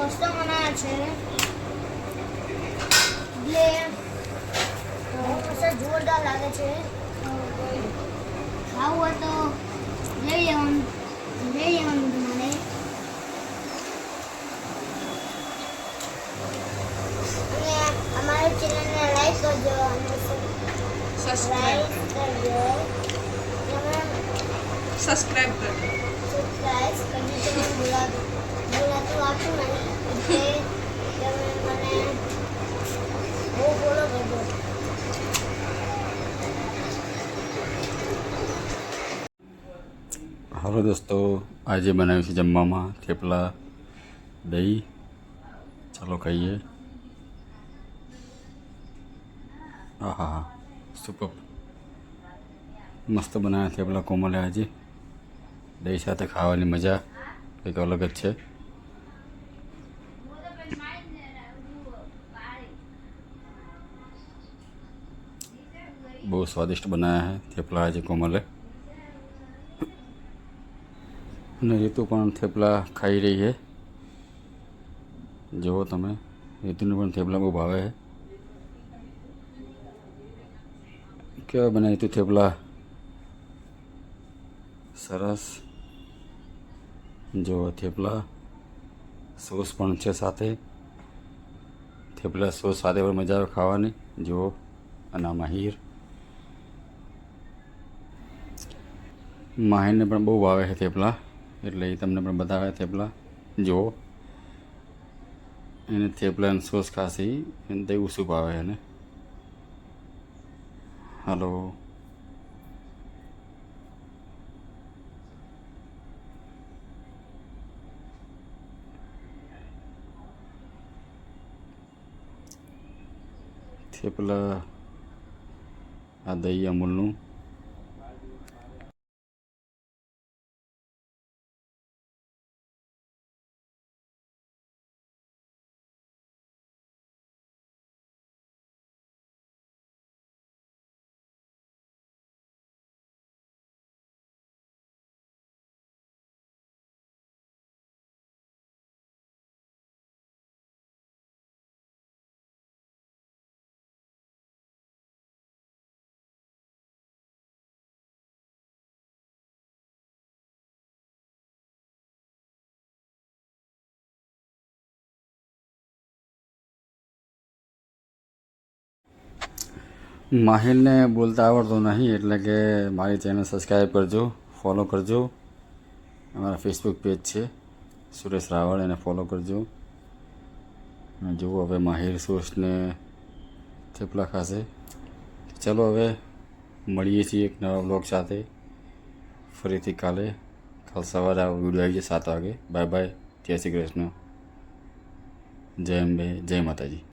મસ્ત બનાવ્યા છે એટલે જોરદાર લાગે છે. ખાવું હોય તો લઈ લેવાનું તમારે. અને અમારી ચેનલને લાઈક કરજો અને સબસ્ક્રાઇબ કરજો. સબસ્ક્રાઇબ કરજો. તમે બોલાતું આપું નહીં એટલે તમે મને બહુ ફોલો કરજો. હાલો દોસ્તો, આજે બનાવ્યું છે જમવામાં થેપલા દહીં. ચાલો ખાઈએ. હા સુપર મસ્ત બનાવ્યા થેપલા કોમલે. આજે દહીં સાથે ખાવાની મજા કંઈક અલગ જ છે. બહુ સ્વાદિષ્ટ બનાવ્યા છે થેપલા આજે કોમલે. અને રીતુ પણ થેપલા ખાઈ રહી છે. જુઓ તમે, રીતુને પણ થેપલા બહુ ભાવે છે. કેવા બનાવી તું થેપલા? સરસ. જો થેપલા સોસ પણ છે સાથે. થેપલા સોસ સાથે પણ મજા આવે ખાવાની. જુઓ, અને આ માહિરને પણ બહુ ભાવે છે થેપલા, એટલે એ તમને પણ બતાવે થેપલા. જુઓ, એને થેપલા સોસ ખાસી એને તેવું શું ભાવે એને. હાલો, થેપલા આ દહીં અમૂલનું. માહિરને બોલતા આવડતું નહીં, એટલે કે મારી ચેનલ સબસ્ક્રાઈબ કરજો, ફોલો કરજો. અમારા ફેસબુક પેજ છે સુરેશ રાવળ, એને ફોલો કરજો. અને જુઓ, હવે માહિર સોસને થેપલા ખાશે. ચલો હવે મળીએ છીએ એક નવા બ્લોગ સાથે ફરીથી કાલ સવારે આ વિડીયો આવી જાય 7 વાગે. Bye bye. જય શ્રી કૃષ્ણ. જય અંબે. જય માતાજી.